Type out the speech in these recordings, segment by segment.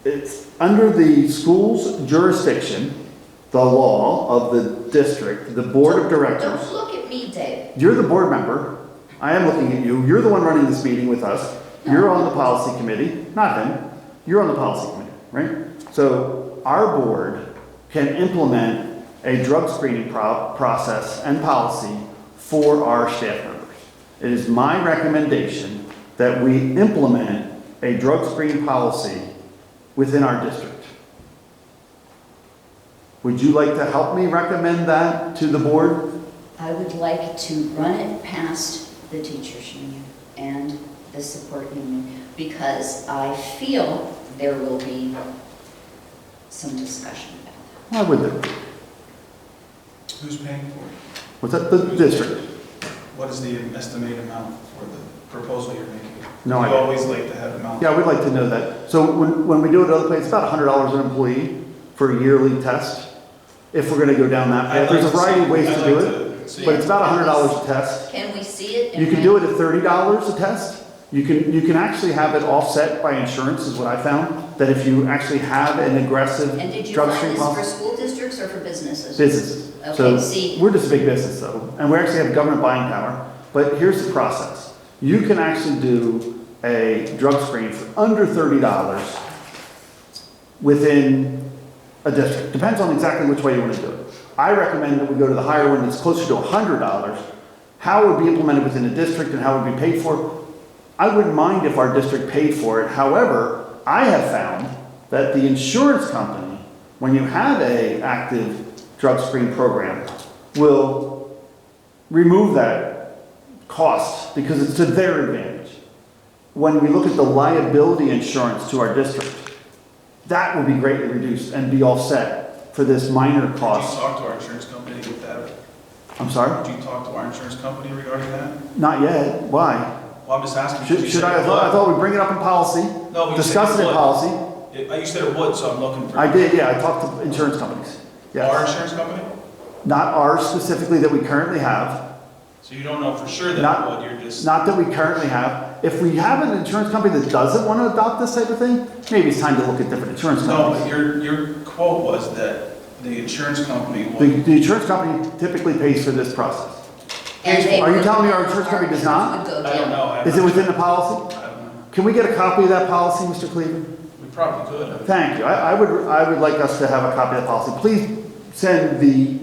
it's under the school's jurisdiction, the law of the district, the board of directors. Don't look at me, Dave. You're the board member. I am looking at you. You're the one running this meeting with us. You're on the policy committee, not him. You're on the policy committee, right? So our board can implement a drug screening process and policy for our staff members. It is my recommendation that we implement a drug screening policy within our district. Would you like to help me recommend that to the board? I would like to run it past the teachers union and the support union because I feel there will be some discussion about that. Why would there be? Who's paying for it? What's that? The district. What is the estimated amount for the proposal you're making? No You idea. always like to have amount. Yeah, we'd like to know that. So when we do it at other places, it's about $100 an employee for a yearly test. If we're going to go down that path, there's a variety of ways to do it, but it's about $100 a test. Can we see it? You can do it at $30 a test. You can actually have it offset by insurance, is what I found. That if you actually have an aggressive And did you drug find screen this for policy, school districts or for businesses? businesses. Okay, So see. we're just a big business though, and we actually have government buying power. But here's the process: you can actually do a drug screen for under $30 within a district. Depends on exactly which way you want to do it. I recommend that we go to the higher one that's closer to $100. How it would be implemented within a district and how it would be paid for, I wouldn't mind if our district paid for it. However, I have found that the insurance company, when you have an active drug screen program, will remove that cost because it's to their advantage. When we look at the liability insurance to our district, that will be greatly reduced and be offset for this minor Did you cost. talk to our insurance company to get that? I'm sorry? Did you talk to our insurance company regarding that? Not yet. Why? Well, I'm just asking. because you Should said I? it I would. thought we'd bring it up in policy, No, but you said discuss it it in would. policy. You said it would, so I'm looking for. I did, yeah, I talked to insurance companies. Our Yes. insurance company? Not ours specifically that we currently have, So you don't know for sure that Not- it would, you're just. not that we currently have. If we have an insurance company that doesn't want to adopt this type of thing, maybe it's time to look at different insurance No, companies. but your quote was that the insurance company The, would. the insurance company typically pays for this process. And they Are you would- telling me our insurance company does not? would go I don't down. know. I'm Is not it within sure. the policy? I don't know. Can we get a copy of that policy, Mr. Cleveland? We probably could. Thank you. I would like us to have a copy of the policy. Please send the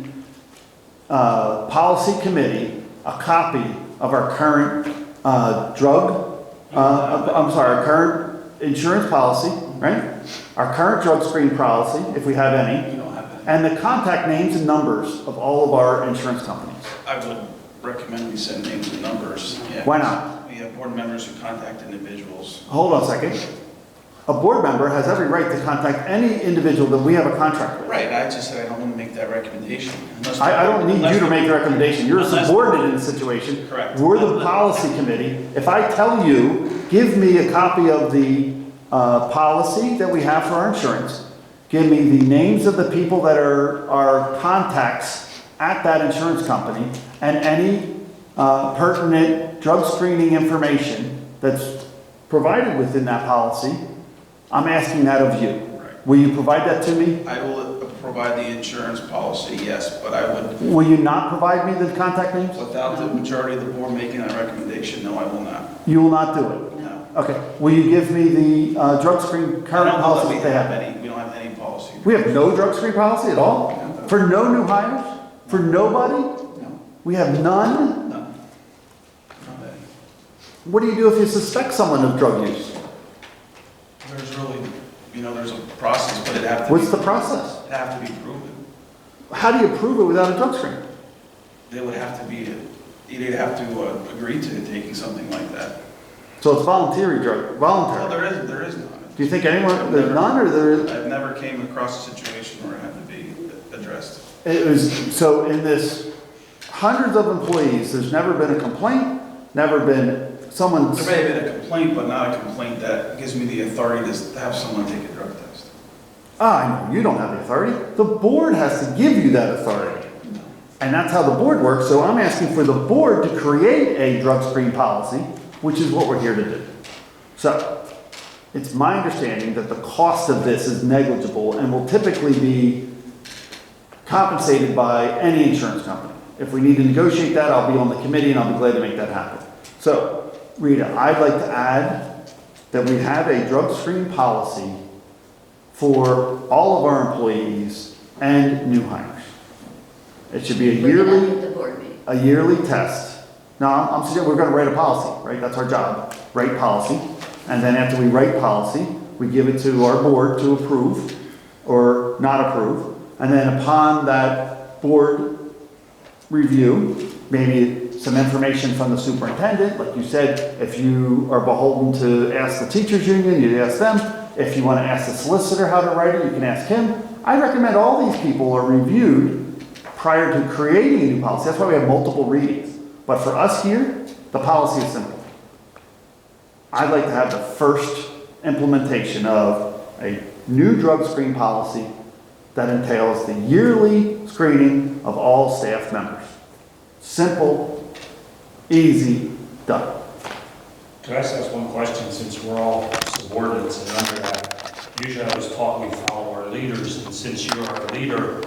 policy committee a copy of our current our current insurance policy, right? Our current drug screen policy, if we have any, You don't have it. and the contact names and numbers of all of our insurance companies. I would recommend we send names and numbers. Yeah. Why not? We have board members who contact individuals. Hold on a second. A board member has every right to contact any individual that we have a contract with. Right, I just said I don't want to make that recommendation. unless- I don't need you to make the recommendation. You're a Unless- subordinate in the situation. Correct. We're the policy committee. If I tell you, give me a copy of the policy that we have for our insurance, give me the names of the people that are our contacts at that insurance company, and any pertinent drug screening information that's provided within that policy, I'm asking that of you. Right. Will you provide that to me? I will provide the insurance policy, yes, but I would, Will you not provide me the contact names? without the majority of the board making that recommendation, no, I will not. You will not do it? No. Okay. Will you give me the drug screen I current don't know that policy we that they have have? any, we don't have any policy. We have no drug screen policy at all? For no new hires? For nobody? No, We have none? no. Not any. What do you do if you suspect someone of drug use? There's really, there's a process, but it'd have to. What's be- the process? It'd have to be proven. How do you prove it without a drug screen? They would have to be, you'd have to agree to taking something like that. So it's voluntary drug, Well, voluntary. there is none. Do you think anyone, there's none or there? I've never came across a situation where it had to be addressed. It was, so in this hundreds of employees, there's never been a complaint, never been someone's. There may have been a complaint, but not a complaint that gives me the authority to have someone take a drug test. I know, you don't have the authority. The board has to give you that authority. And that's how the board works. So I'm asking for the board to create a drug screen policy, which is what we're here to do. So it's my understanding that the cost of this is negligible and will typically be compensated by any insurance company. If we need to negotiate that, I'll be on the committee and I'll be glad to make that happen. So, Rita, I'd like to add that we have a drug screen policy for all of our employees and new hires. It should be a Bring it up yearly, at the board meeting. a yearly test. Now, I'm suggesting we're going to write a policy, right? That's our job, write policy. And then after we write policy, we give it to our board to approve or not approve. And then upon that board review, maybe some information from the superintendent, like you said, if you are beholden to ask the teachers union, you ask them. If you want to ask the solicitor how to write it, you can ask him. I recommend all these people are reviewed prior to creating a new policy. That's why we have multiple readings. But for us here, the policy is simple. I'd like to have the first implementation of a new drug screen policy that entails the yearly screening of all staff members. Simple, easy, done. Could I just ask one question, since we're all subordinates and under that? Usually I was taught we follow our leaders, and since you're our leader,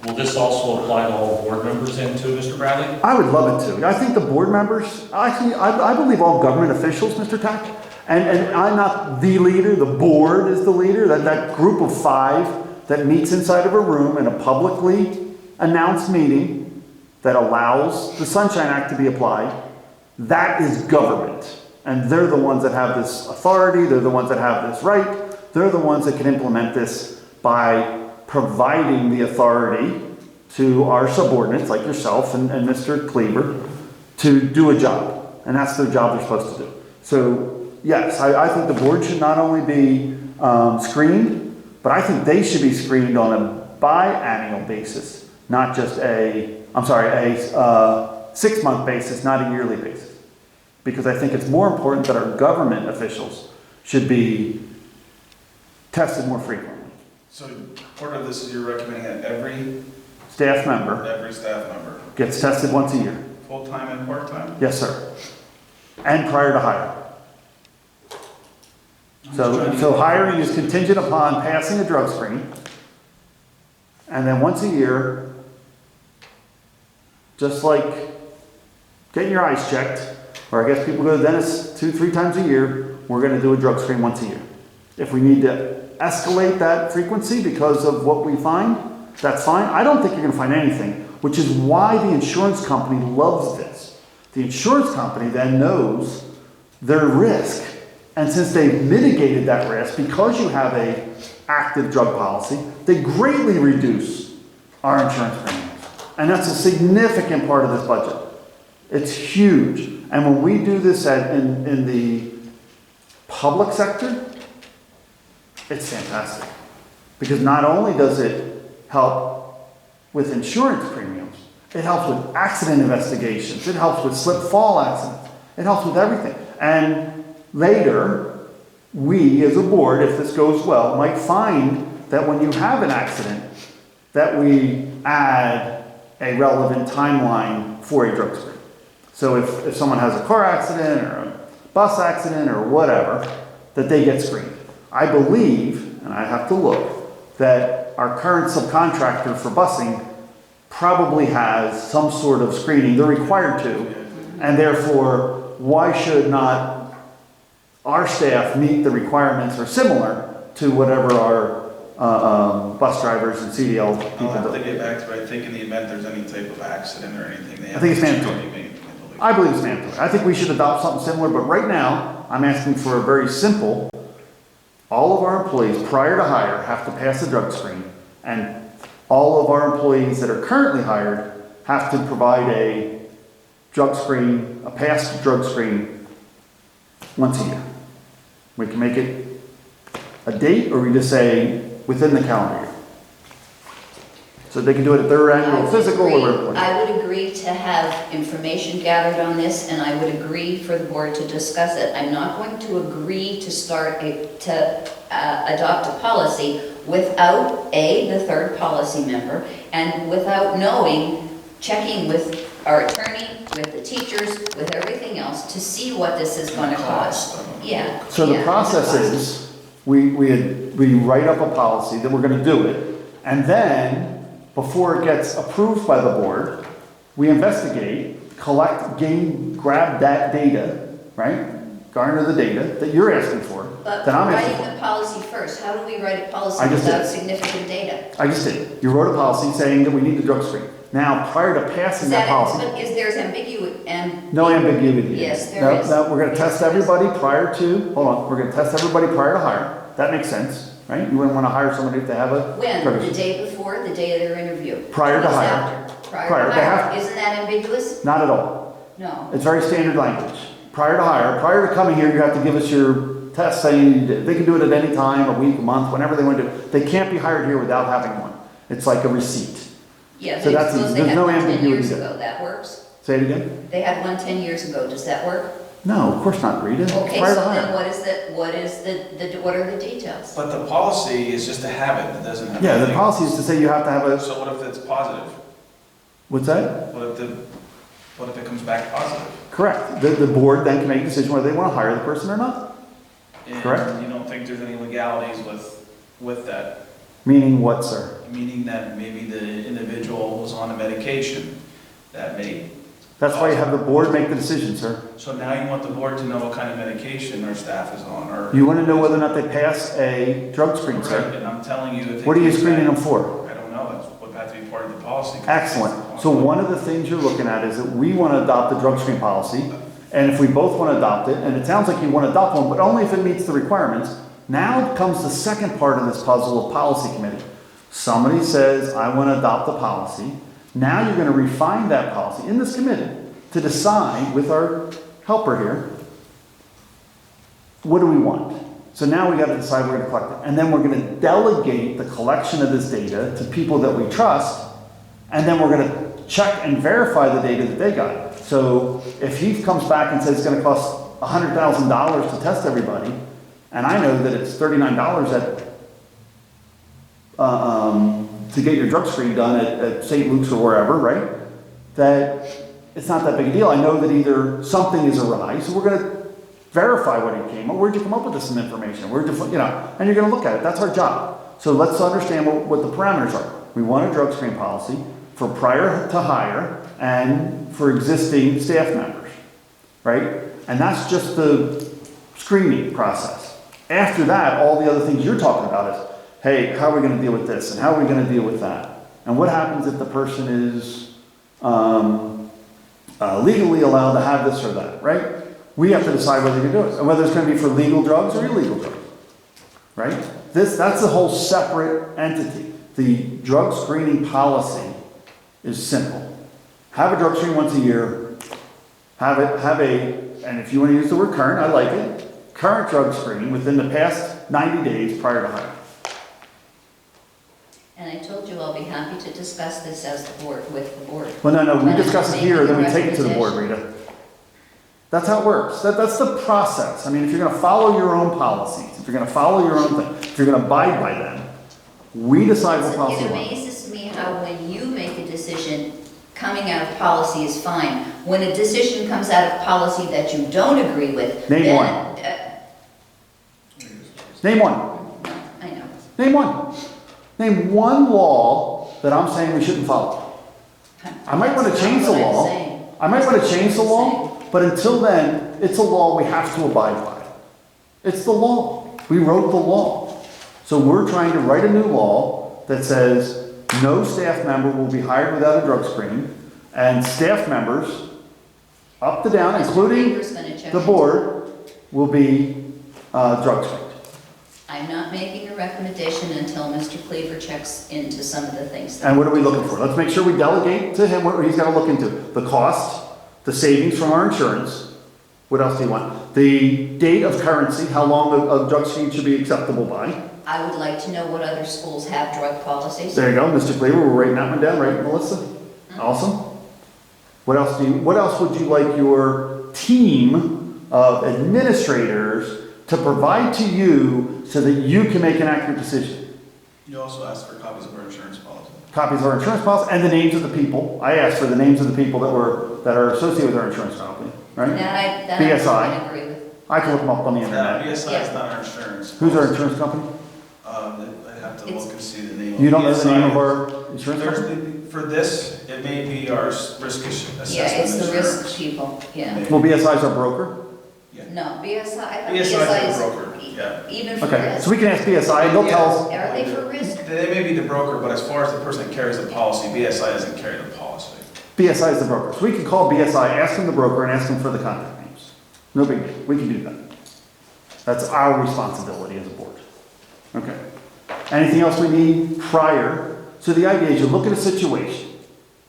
will this also apply to all board members then too, Mr. Bradley? I would love it to. I think the board members, actually, I believe all government officials, Mr. Tack, and I'm not the leader, the board is the leader, that group of 5 that meets inside of a room in a publicly announced meeting that allows the Sunshine Act to be applied, that is government. And they're the ones that have this authority, they're the ones that have this right, they're the ones that can implement this by providing the authority to our subordinates, like yourself and Mr. Kleber, to do a job. And that's their job they're supposed to do. So, yes, I think the board should not only be screened, but I think they should be screened on a biannual basis, not just a 6-month basis, not a yearly basis. Because I think it's more important that our government officials should be tested more frequently. So part of this is you're recommending that every Staff member staff member, gets tested once a year. full-time and part-time? Yes, sir. And prior to hire. So hiring is contingent upon passing a drug screen. And then once a year, just like getting your eyes checked, or I guess people go to the dentist 2-3 times a year, we're going to do a drug screen once a year. If we need to escalate that frequency because of what we find, that's fine. I don't think you're going to find anything, which is why the insurance company loves this. The insurance company then knows their risk. And since they've mitigated that risk, because you have a active drug policy, they greatly reduce our insurance premiums. And that's a significant part of this budget. It's huge. And when we do this in the public sector, it's fantastic. Because not only does it help with insurance premiums, it helps with accident investigations, it helps with slip-fall accidents, it helps with everything. And later, we as a board, if this goes well, might find that when you have an accident, that we add a relevant timeline for a drug screen. So if someone has a car accident or a bus accident or whatever, that they get screened. I believe, and I have to look, that our current subcontractor for busing probably has some sort of screening. They're required to, and therefore, why should not our staff meet the requirements or similar to whatever our bus drivers and CDL people I'll have to do? get back to it. I think in the event there's any type of accident or anything, they have think it's to mandatory. screen me, I believe. I believe it's mandatory. I think we should adopt something similar, but right now, I'm asking for a very simple, all of our employees prior to hire have to pass a drug screen, and all of our employees that are currently hired have to provide a drug screen, a past drug screen once a year. We can make it a date, or we just say within the calendar year. So they can do it at their annual physical or whatever. I would agree to have information gathered on this, and I would agree for the board to discuss it. I'm not going to agree to adopt a policy without, the third policy member, and without checking with our attorney, with the teachers, with everything else, to see what this is gonna cost. Yeah. So the yeah, process cost. is, we write up a policy that we're gonna do it, and then, before it gets approved by the board, we investigate, grab that data, right? Garner the data that you're asking for, But that I'm asking writing for. the policy first, how do we write a policy I just without did. significant data? I just did. You wrote a policy saying that we need the drug screen. Now, prior to passing Is that that, policy, but is there's ambiguity, and. no ambiguity. Yes, there No, is. no, we're gonna test Yes, there is. everybody prior to, hold on, we're gonna test everybody prior to hire. That makes sense, right? You wouldn't wanna hire somebody if they have a. When? drug The issue. day before, the day of their interview? Prior to Weeks hire. after? Prior, Prior to they have- hire. Isn't that ambiguous? Not at all. No. It's very standard language. Prior to hire, prior to coming here, you have to give us your test saying you did. They can do it at any time, a week, a month, whenever they want to do it. They can't be hired here without having one. It's like a receipt. Yeah, So but that's- suppose they there's had no one 10 ambiguity years there. ago, that works? Say it again? They had one 10 years ago, does that work? No, of course not, Rita. Okay, Prior to so then hire. what are the details? But the policy is just a habit, it doesn't have. Yeah, the anything. policy is to say you have to have a, So what if it's positive? what's that? What if it comes back positive? Correct. The board then can make a decision whether they want to hire the person or not. Correct. And you don't think there's any legalities with that? Meaning what, sir? Meaning that maybe the individual was on a medication that may. That's why you have the board make the decision, sir. So now you want the board to know what kind of medication their staff is on, or. You want to know whether or not they pass a drug screen, Right, sir. and I'm telling you. if it What are you comes screening back- them for? I don't know, that's what had to be part of the policy. Excellent. So one of the things you're looking at is that we want to adopt the drug screen policy, and if we both want to adopt it, and it sounds like you want to adopt one, but only if it meets the requirements, now comes the second part of this puzzle of policy committee. Somebody says, I want to adopt the policy. Now you're going to refine that policy in this committee to decide with our helper here, what do we want? So now we got to decide we're going to collect it. And then we're going to delegate the collection of this data to people that we trust, and then we're going to check and verify the data that they got. So if he comes back and says it's going to cost $100,000 to test everybody, and I know that it's $39 to get your drug screen done at St. Luke's or wherever, right? That it's not that big a deal. I know that either something is awry, so we're going to verify what he came up. Where'd you come up with this information? Where'd you, and you're going to look at it. That's our job. So let's understand what the parameters are. We want a drug screen policy for prior to hire and for existing staff members, right? And that's just the screening process. After that, all the other things you're talking about is, hey, how are we going to deal with this? And how are we going to deal with that? And what happens if the person is legally allowed to have this or that, right? We have to decide whether you can do it, and whether it's going to be for legal drugs or illegal drugs, right? That's a whole separate entity. The drug screening policy is simple. Have a drug screen once a year. And if you want to use the word current, I like it. Current drug screen within the past 90 days prior to hire. And I told you I'll be happy to discuss this as the board, with the board. Well, no, we When discuss I'm it here, then we making a take it to the board, Rita. That's how it works. That's the process. I mean, if you're going to follow your own policies, if you're going to follow your own thing, if you're going to abide by them, we decide what policy It we want. amazes me how when you make a decision, coming out of policy is fine. When a decision comes out of policy that you don't agree with, Name then, one. Name one. I know. Name one. Name one law that I'm saying we shouldn't follow. I might want to That's change not the what I'm law. saying. I might want to change the That's what I'm law, but until then, it's a law we have to abide by. It's the law. We wrote the law. So we're trying to write a new law that says no staff member will be hired without a drug screen, and staff members, up to down, Mr. including Weaver's gonna check the into board, will be drug screened. I'm not making a recommendation until Mr. Cleaver checks into some of the things. And what are we looking for? Let's make sure we delegate to him what he's got to look into. The cost, the savings from our insurance. What else do you want? The date of currency, how long a drug screen should be acceptable by. I would like to know what other schools have drug policies. There you go, Mr. Cleaver, we're writing that one down, right, Melissa? Awesome. What else would you like your team of administrators to provide to you so that you can make an accurate decision? You also asked for copies of our insurance policy. Copies of our insurance policy and the names of the people. I asked for the names of the people that are associated with our insurance company, right? That I BSI. can agree with. I can look them up on the internet. BSI is not our insurance. Who's our insurance company? I'd have to look and see the name. You don't know the BSI. name of our insurance company? For this, it may be our risk assessment. Yeah, it's the insurance. risk people, yeah. Maybe. Well, BSI is our broker. No, BSI, I thought BSI is BSI the broker, yeah. even for Okay, risk. so we can ask BSI and they'll tell us. Are they for risk? They may be the broker, but as far as the person that carries the policy, BSI doesn't carry the policy. BSI is the broker. So we can call BSI, ask them the broker, and ask them for the contact names. No big deal. We can do that. That's our responsibility as a board. Okay. Anything else we need prior? So the idea is you look at a situation,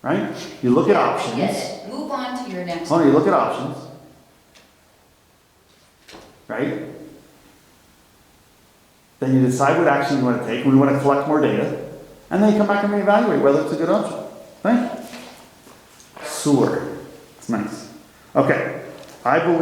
right? You look at options. Yes, move on to your next. Hold on, you look at options. Right? Then you decide what action you want to take. We want to collect more data. And then you come back and reevaluate whether it's a good option. Right? Sewer. It's nice. Okay. I believe